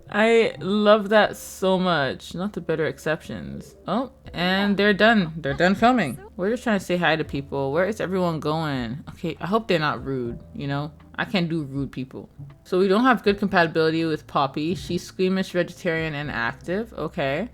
I love that so much. Not the better exceptions. Oh, and they're done. They're done filming. We're just trying to say hi to people. Where is everyone going? Okay, I hope they're not rude, you know? I can't do rude people. So we don't have good compatibility with Poppy. She's squeamish, vegetarian, and active. Okay.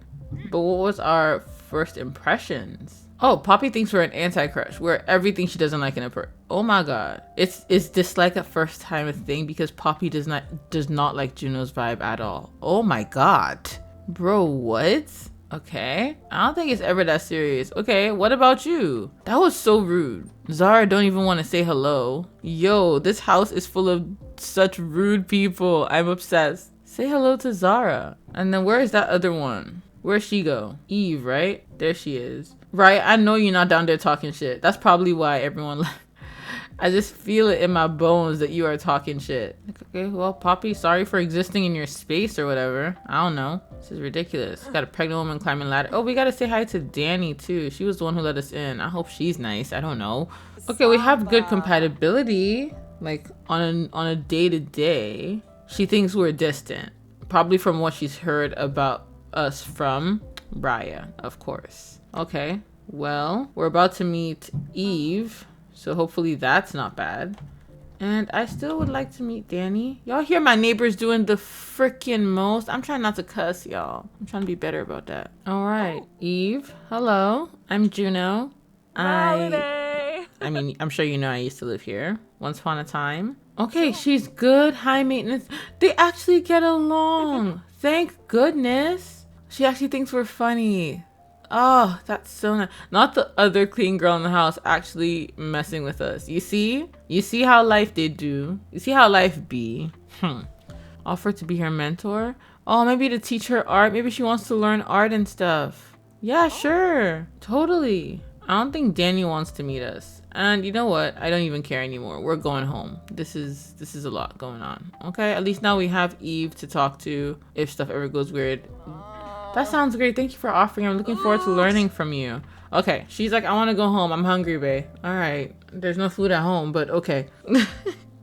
But what was our first impressions? Oh, Poppy thinks we're an anti-crush. We're everything she doesn't like in a person. Oh my god. Is dislike at first time a thing? Because Poppy does not like Juno's vibe at all. Oh my god. Bro, what? Okay. I don't think it's ever that serious. Okay, what about you? That was so rude. Zara don't even want to say hello. Yo, this house is full of such rude people. I'm obsessed. Say hello to Zara. And then where is that other one? Where'd she go? Eve, right? There she is. Right, I know you're not down there talking shit. That's probably why everyone left. I just feel it in my bones that you are talking shit. Okay, well, Poppy, sorry for existing in your space or whatever. I don't know. This is ridiculous. Got a pregnant woman climbing ladder. Oh, we gotta say hi to Danny too. She was the one who let us in. I hope she's nice. I don't know. Okay, we have good compatibility. Like on a day-to-day. She thinks we're distant. Probably from what she's heard about us from Raya, of course. Okay, well, we're about to meet Eve, so hopefully that's not bad. And I still would like to meet Danny. Y'all hear my neighbors doing the freaking most. I'm trying not to cuss, y'all. I'm trying to be better about that. All right, Eve, hello. I'm Juno. I mean, I'm sure you know I used to live here once upon a time. Okay, she's good, high maintenance. They actually get along. Thank goodness. She actually thinks we're funny. Oh, that's so nice. Not the other clean girl in the house actually messing with us. You see? You see how life did do? You see how life be? Offer to be her mentor? Oh, maybe to teach her art. Maybe she wants to learn art and stuff. Yeah, sure. Totally. I don't think Danny wants to meet us. And you know what? I don't even care anymore. We're going home. This is a lot going on. Okay? At least now we have Eve to talk to if stuff ever goes weird. That sounds great. Thank you for offering. I'm looking forward to learning from you. Okay, she's like, I want to go home. I'm hungry, babe. All right. There's no food at home, but okay.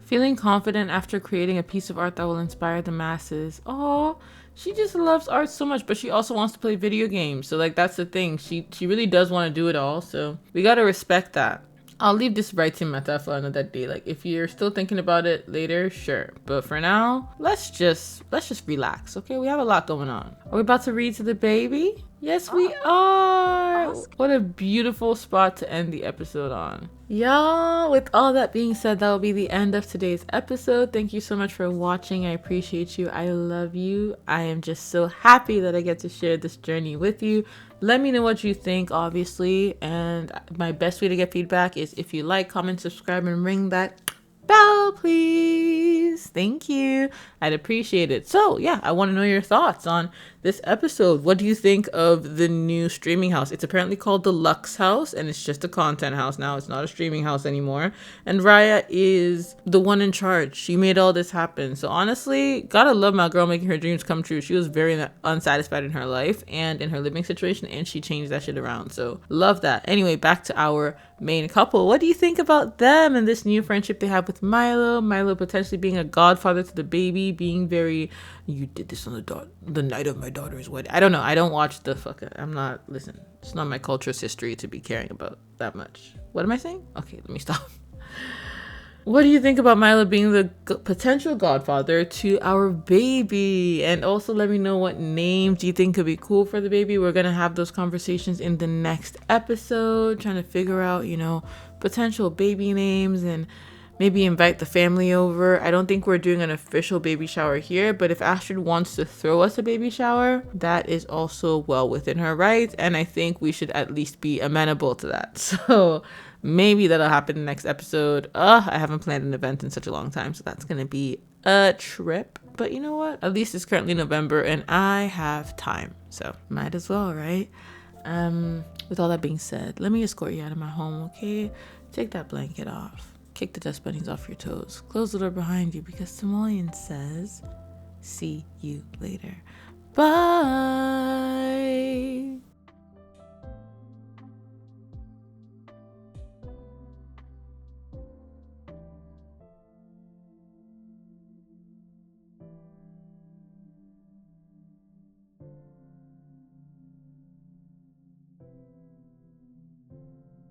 Feeling confident after creating a piece of art that will inspire the masses. Oh, she just loves art so much, but she also wants to play video games. So like that's the thing. She really does want to do it all. So we got to respect that. I'll leave this writing matter for another day. Like if you're still thinking about it later, sure. But for now, let's just relax. Okay, we have a lot going on. Are we about to read to the baby? Yes, we are. What a beautiful spot to end the episode on. Y'all, with all that being said, that will be the end of today's episode. Thank you so much for watching. I appreciate you. I love you. I am just so happy that I get to share this journey with you. Let me know what you think, obviously. And my best way to get feedback is if you like, comment, subscribe, and ring that bell, please. Thank you. I'd appreciate it. So yeah, I want to know your thoughts on this episode. What do you think of the new streaming house? It's apparently called the Lux House, and it's just a content house now. It's not a streaming house anymore. And Raya is the one in charge. She made all this happen. So honestly, gotta love my girl making her dreams come true. She was very unsatisfied in her life and in her living situation, and she changed that shit around. So love that. Anyway, back to our main couple. What do you think about them and this new friendship they have with Milo? Milo potentially being a godfather to the baby, being very, you did this on the night of my daughter's wedding. I don't know. I don't watch the listen, it's not my culture's history to be caring about that much. What am I saying? Okay, let me stop. What do you think about Milo being the potential godfather to our baby? And also let me know what names you think could be cool for the baby. We're going to have those conversations in the next episode, trying to figure out, potential baby names and maybe invite the family over. I don't think we're doing an official baby shower here, but if Astrid wants to throw us a baby shower, that is also well within her rights. And I think we should at least be amenable to that. So maybe that'll happen in the next episode. I haven't planned an event in such a long time, so that's going to be a trip. But you know what? At least it's currently November and I have time. So might as well, right? With all that being said, let me escort you out of my home, okay? Take that blanket off. Kick the dust bunnies off your toes. Close the door behind you because Simoleon says, see you later. Bye.